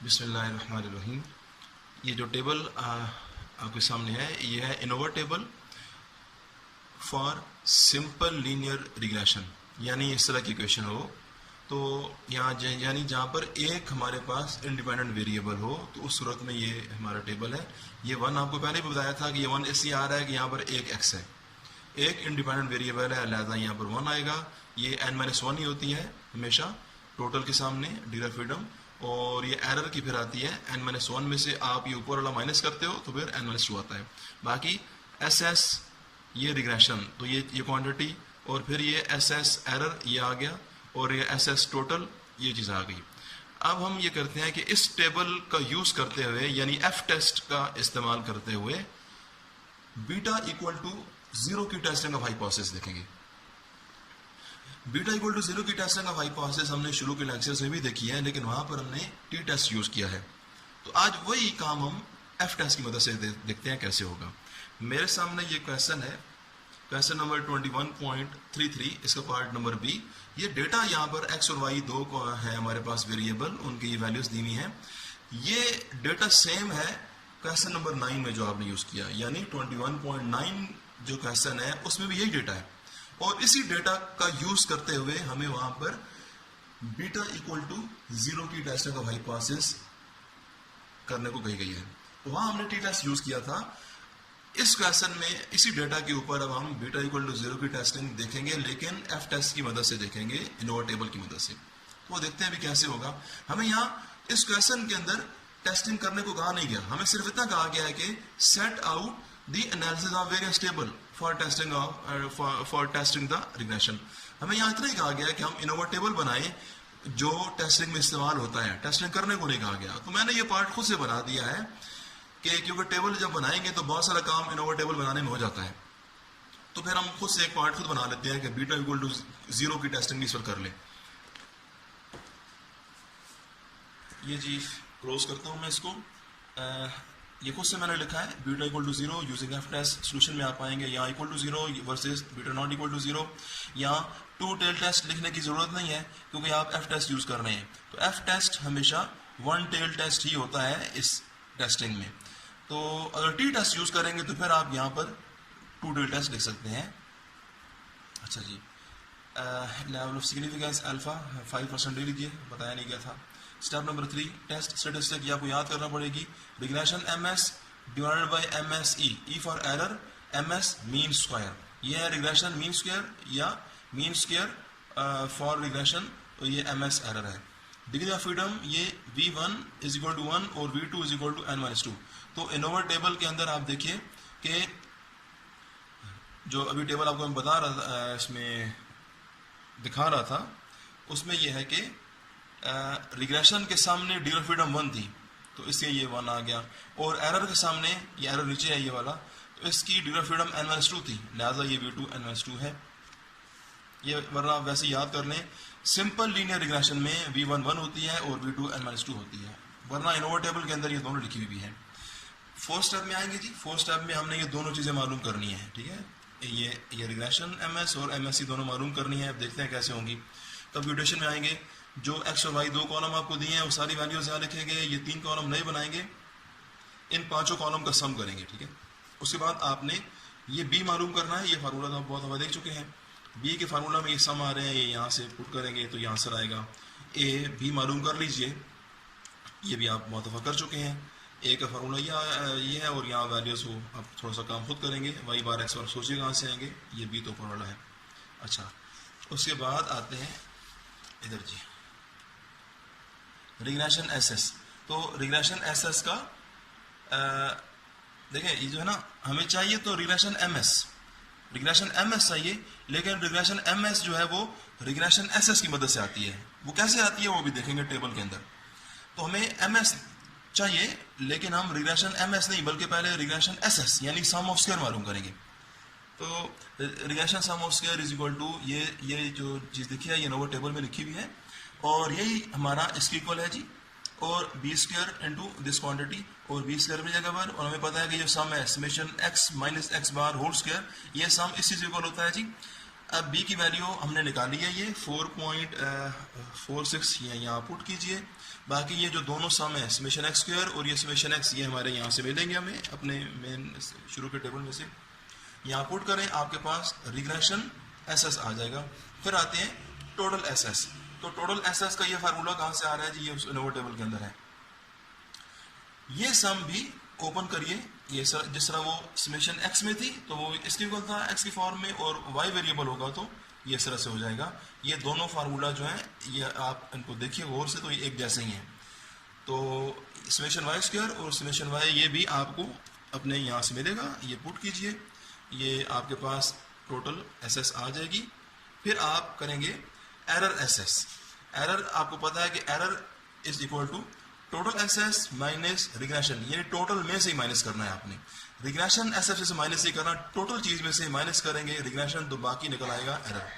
बिस्मिल्लाहिर्रहमानिर्रहीम। ये जो टेबल आपके सामने है, ये है Innova table for simple linear regression. यानी इस तरह की इक्वेशन हो तो यहाँ यानी जहाँ पर एक हमारे पास इंडिपेंडेंट वेरिएबल हो, तो उस सूरत में ये हमारा टेबल है। ये वन आपको पहले भी बताया था कि ये वन इसलिए आ रहा है कि यहाँ पर एक एक्स है, एक इंडिपेंडेंट वेरिएबल है, लिहाजा यहाँ पर वन आएगा। ये n-1 ही होती है हमेशा टोटल के सामने डिग्री ऑफ फ्रीडम, और ये एरर की फिर आती है n-1 में से आप ये ऊपर वाला माइनस करते हो तो फिर n-2 आता है। बाकी एस एस ये रिग्रेशन, तो ये क्वांटिटी, और फिर ये एस एस एरर ये आ गया, और ये एस एस टोटल ये चीज़ आ गई। अब हम ये करते हैं कि इस टेबल का यूज़ करते हुए, यानी एफ टेस्ट का इस्तेमाल करते हुए, बीटा इक्वल टू 0 की टेस्टिंग ऑफ हाइपोथेसिस देखेंगे। बीटा इक्वल टू 0 की टेस्टिंग ऑफ हाइपोथेसिस हमने शुरू के लेक्चर्स में भी देखी है, लेकिन वहां पर हमने टी टेस्ट यूज किया है। तो आज वही काम हम एफ टेस्ट की मदद से देखते हैं कैसे होगा। मेरे सामने ये क्वेश्चन है, क्वेश्चन नंबर 21.33, इसका पार्ट नंबर बी। ये डेटा यहाँ पर एक्स और वाई दो को है हमारे पास वेरिएबल, उनकी ये वैल्यूज दी हुई हैं। ये डेटा सेम है क्वेश्चन नंबर 9 में जो आपने यूज किया, यानी 21.9 जो क्वेश्चन है उसमें भी यही डेटा है, और इसी डेटा का यूज करते हुए हमें वहां पर बीटा इक्वल टू 0 की टेस्टिंग ऑफ हाइपोथेसिस करने को कही गई है। तो वहां हमने टी टेस्ट यूज किया था। इस क्वेश्चन में इसी डेटा के ऊपर अब हम बीटा इक्वल टू 0 की टेस्टिंग देखेंगे, लेकिन एफ टेस्ट की मदद से देखेंगे, इनोवा टेबल की मदद से। तो वो देखते हैं भी कैसे होगा। हमें यहाँ इस क्वेश्चन के अंदर टेस्टिंग करने को कहा नहीं गया, हमें सिर्फ इतना कहा गया है कि set out the analysis of various table for testing the regression. हमें यहाँ इतना ही कहा गया है कि हम इनोवा टेबल बनाएं जो टेस्टिंग में इस्तेमाल होता है, टेस्टिंग करने को नहीं कहा गया। तो मैंने ये पार्ट खुद से बना दिया है कि क्योंकि टेबल जब बनाएंगे तो बहुत सारा काम इनोवा टेबल बनाने में हो जाता है, तो फिर हम खुद से एक पार्ट खुद बना लेते हैं कि बीटा इक्वल टू 0 की टेस्टिंग इस पर कर ले। ये जी क्लोज करता हूं मैं इसको। ये खुद से मैंने लिखा है beta equal to 0 using F test. Solution में आप पाएंगे यहाँ equal to 0 versus beta not equal to 0। यहाँ 2 टेल टेस्ट लिखने की जरूरत नहीं है क्योंकि आप एफ टेस्ट यूज कर रहे हैं। तो एफ टेस्ट हमेशा 1 टेल टेस्ट ही होता है इस टेस्टिंग में। तो अगर टी टेस्ट यूज करेंगे तो फिर आप यहाँ पर 2 टेल टेस्ट लिख सकते हैं। अच्छा जी, लेवल ऑफ सिग्निफिकेंस अल्फा 5% लीजिए, बताया नहीं गया था। स्टेप नंबर 3 टेस्ट स्टेटिस्टिक, ये आपको याद करना पड़ेगी। Regression M S divided by M S E for error, M S mean square. ये है रिग्रेशन मीन स्क्वायर या मीन स्क्वायर फॉर रिग्रेशन, तो ये एम एस एरर है। डिग्री ऑफ फ्रीडम ये v1 इज इक्वल टू 1 और v2 is equal to n-2। तो Innova table के अंदर आप देखिए कि जो अभी टेबल आपको मैं बता रहा था, इसमें दिखा रहा था, उसमें यह है कि रिग्रेशन के सामने डिग्री ऑफ फ्रीडम 1 थी, तो इसलिए ये 1 आ गया, और एरर के सामने, ये एरर नीचे है ये वाला, तो इसकी डिग्री ऑफ फ्रीडम n-2 थी, लिहाजा ये v2 n-2 है। ये वरना आप वैसे याद कर लें, सिंपल लीनियर रिग्रेशन में v1 1 होती है और v2 n-2 होती है, वरना इनोवा टेबल के अंदर ये दोनों लिखी हुई भी है। 4th स्टेप में आएंगे जी। 4th स्टेप में हमने ये दोनों चीज़ें मालूम करनी है, ठीक है। ये रिग्रेशन एमएस और एमएससी दोनों मालूम करनी है। अब देखते हैं कैसे होंगी। कंप्यूटेशन में आएंगे, जो एक्स और वाई 2 कॉलम आपको दिए हैं वो सारी वैल्यूज यहाँ लिखेंगे। ये 3 कॉलम नए बनाएंगे, इन 5 कॉलम का सम करेंगे, ठीक है। उसके बाद आपने ये बी मालूम करना है। ये फार्मूला तो आप बहुत दफा देख चुके हैं। बी के फार्मूला में ये सम आ रहे हैं, ये यहाँ से पुट करेंगे तो ये आंसर आएगा। ए बी मालूम कर लीजिए, ये भी आप बहुत दफा कर चुके हैं। ए का फार्मूला ये है, और यहाँ वैल्यूज हो आप थोड़ा सा काम खुद करेंगे। वाई बार एक्स बार सोचिए कहाँ से आएंगे, ये बी तो ऊपर वाला है। अच्छा, उसके बाद आते हैं इधर जी, रिग्रेशन एसएस। तो रिग्रेशन एसएस का देखें, ये जो है ना, हमें चाहिए तो रिग्रेशन एमएस चाहिए, लेकिन रिग्रेशन एमएस जो है वो रिग्रेशन एसएस की मदद से आती है। वो कैसे आती है वो भी देखेंगे टेबल के अंदर। तो हमें एमएस चाहिए, लेकिन हम रिग्रेशन एमएस नहीं बल्कि पहले रिग्रेशन एसएस यानी सम ऑफ स्क्वायर मालूम करेंगे। तो regression sum of square is equal to ये जो चीज़ लिखी है ये इनोवा टेबल में लिखी हुई है, और यही हमारा इसकी इक्वल है जी, और B square into this quantity, और बी स्क्वायर में जगह पर, और हमें पता है कि जो सम है summation X minus X bar whole square, ये सम इस चीज़ इक्वल होता है जी अब b की वैल्यू हमने निकाली है, ये 4.46 ये यहाँ पुट कीजिए। बाकी ये जो दोनों सम है समेशन एक्स स्क्वायर और ये समेशन एक्स, ये हमारे यहाँ से मिलेंगे हमें अपने मेन शुरू के टेबल में से। यहाँ पुट करें, आपके पास रिग्रेशन एस एस आ जाएगा। फिर आते हैं टोटल एस एस। तो टोटल एस एस का ये फार्मूला कहाँ से आ रहा है जी, ये उस इनोवा टेबल के अंदर है। ये सम भी ओपन करिए, ये जिस तरह वो समेशन एक्स में थी तो वो इसके इक्वल था एक्स की फॉर्म में, और वाई वेरिएबल होगा तो ये इस तरह से हो जाएगा। ये दोनों फार्मूला जो है ये आप इनको देखिए गौर से, तो ये एक जैसे ही हैं। तो समेशन वाई स्क्वायर और समेशन वाई ये भी आपको अपने यहाँ से मिलेगा। ये पुट कीजिए, ये आपके पास टोटल एस एस आ जाएगी। फिर आप करेंगे एरर एस एस। एरर आपको पता है कि error is equal to total S S minus regression, यानी टोटल में से ही माइनस करना है आपने। रिग्रेशन एस एफ से माइनस ही करना, टोटल चीज में से माइनस करेंगे रिग्रेशन तो बाकी निकल आएगा एरर।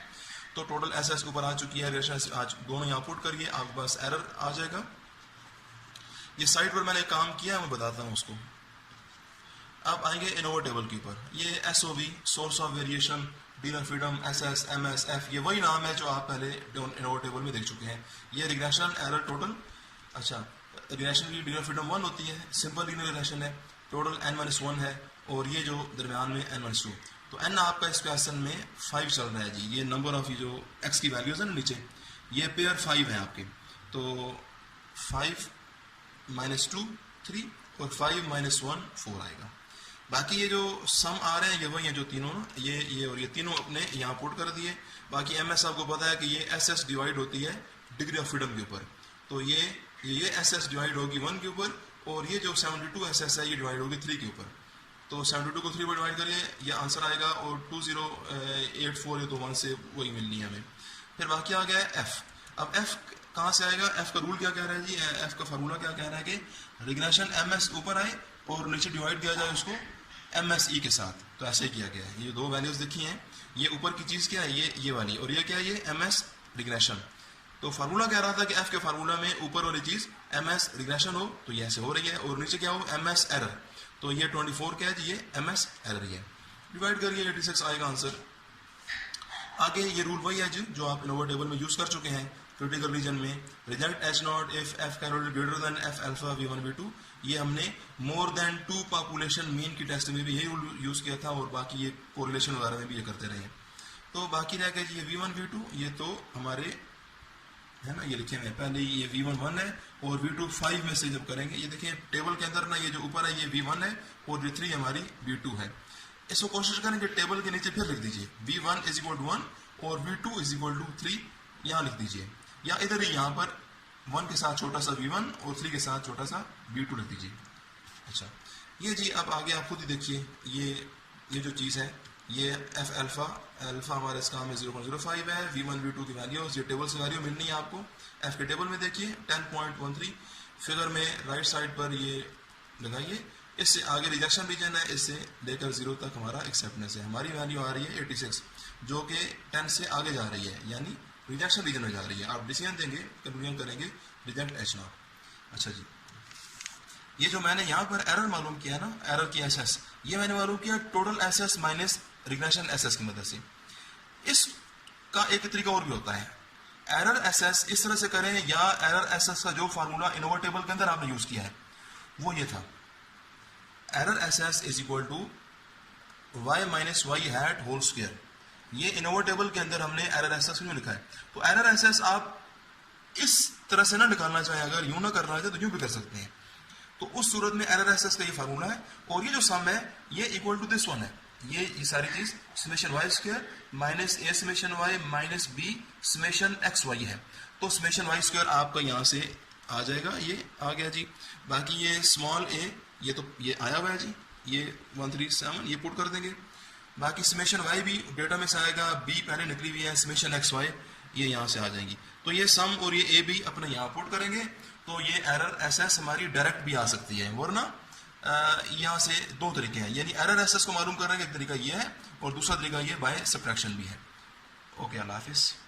तो टोटल एस एस के ऊपर आ चुकी है, रिग्रेशन आज दोनों यहाँ पुट करिए, आपके पास एरर आ जाएगा। ये साइड पर मैंने काम किया, मैं बताता हूँ उसको। अब आएंगे इनोवा टेबल के ऊपर। ये SOV source of variation, dealer freedom, S S, M S, F, ये वही नाम है जो आप पहले इनोवा टेबल में देख चुके हैं। ये रिग्रेशन एरर टोटल। अच्छा, रिलेशन की डिग्री ऑफ फ्रीडम 1 होती है, सिंपल लीनियर रिलेशन है, टोटल n-1 है, और ये जो दरमियान में n-2। तो n आपका इस क्वेश्चन में 5 चल रहा है जी। ये नंबर ऑफ ये जो x की वैल्यूज है ना नीचे, ये पेयर 5 है आपके। तो 5 - 2 3 और 5 - 1 4 आएगा। बाकी ये जो सम आ रहे हैं ये वही है जो तीनों ना, ये और ये तीनों अपने यहाँ पुट कर दिए। बाकी एस आपको पता है कि ये एस डिवाइड होती है डिग्री ऑफ फ्रीडम के ऊपर। तो ये एस एस डिवाइड होगी 1 के ऊपर, और ये जो 72 एस एस है ये डिवाइड होगी 3 के ऊपर। तो 72 को 3 पर डिवाइड करिए, ये आंसर आएगा, और 2084 ये तो 1 से वही मिलनी है हमें। फिर बाकी आ गया एफ। अब एफ कहाँ से आएगा, एफ का रूल क्या कह रहा है जी, एफ का फार्मूला क्या कह रहा है कि रिग्रेशन एम एस ऊपर आए और नीचे डिवाइड किया जाए उसको एम एस ई के साथ। तो ऐसे ही किया गया है। ये दो वैल्यूज देखी हैं, ये ऊपर की चीज़ क्या है, ये वाली, और ये क्या है, ये एम एस रिग्रेशन। तो फार्मूला कह रहा था कि एफ के फार्मूला में ऊपर वाली चीज एम एस रिग्रेशन हो, तो ये ऐसे हो रही है, और नीचे क्या हो, एम एस एरर। तो ये 24 क्या है जी, ये एम एस एरर है। डिवाइड करिए, 86 आएगा आंसर। आगे ये रूल वही है जो आप इनोवा टेबल में यूज कर चुके हैं क्रिटिकल रीजन में। Reject H not if F cal greater than F alpha v1 v2। ये हमने मोर देन 2 पॉपुलेशन मीन की टेस्ट में भी यही रूल यूज किया था, और बाकी ये कोरिलेशन वगैरह में भी ये करते रहे। तो बाकी रह गया जी ये v1 v2, ये तो हमारे है ना, ये लिखे हुए पहले ये v1 1 है और v2 5 में से जब करेंगे, ये देखिए टेबल के अंदर ना, ये जो ऊपर है ये v1 है और v3 हमारी v2 है। इसको कोशिश करें कि टेबल के नीचे फिर लिख दीजिए v1 = 1 और v2 = 3, यहाँ लिख दीजिए, या इधर ही यहाँ पर 1 के साथ छोटा सा v1 और 3 के साथ छोटा सा v2 लिख दीजिए। अच्छा, ये जी अब आगे आप खुद ही देखिए, ये जो चीज़ है, ये एफ अल्फा हमारे इसका में 0.05 है, v1 v2 की वैल्यूज, ये टेबल से वैल्यू मिलनी है आपको। एफ के टेबल में देखिए 10.13, फिगर में राइट साइड पर ये लगाइए। इससे आगे रिजेक्शन रीजन है, इससे लेकर 0 तक हमारा एक्सेप्टेंस है। हमारी वैल्यू आ रही है 86, जो कि 10 से आगे जा रही है, यानी रिजेक्शन रीजन में जा रही है। आप डिसीजन देंगे, कंक्लूजन करेंगे रिजेक्ट एच नॉट। अच्छा जी, ये जो मैंने यहाँ पर एरर मालूम किया ना, एरर की एसएस, ये मैंने मालूम किया total SS minus regression SS की मदद से। इसका एक तरीका और भी होता है, एरर एसएस इस तरह से करें, या एरर एसएस का जो फार्मूला इनोवा टेबल के अंदर आपने यूज किया है वो ये था, error SS = y - y hat whole square. ये इनोवा टेबल के अंदर हमने एरर एसएस क्यों लिखा है? तो एरर एसएस आप इस तरह से ना निकालना चाहें, अगर यूं ना करना चाहे तो यूं भी कर सकते हैं। तो उस सूरत में एरर एसएस का ये फार्मूला है, और ये जो सम है ये इक्वल टू दिस वन है। ये सारी चीज summation y square minus a summation y minus b summation xy है। तो समेशन y स्क्वायर आपका यहाँ से आ जाएगा, ये आ गया जी। बाकी ये स्मॉल a, ये तो ये आया हुआ है जी, ये 137 ये पुट कर देंगे। बाकी समेशन y भी डेटा में से आएगा, b पहले निकली हुई है, समेशन xy ये यहाँ से आ जाएंगी। तो ये सम और ये a भी अपने यहाँ पुट करेंगे, तो ये एरर एसएस हमारी डायरेक्ट भी आ सकती है, वरना यहाँ से दो तरीके हैं, यानी एरर एसएस को मालूम करने का एक तरीका ये है और दूसरा तरीका ये बाय सब्ट्रैक्शन भी है। ओके, अल्लाह हाफिज़।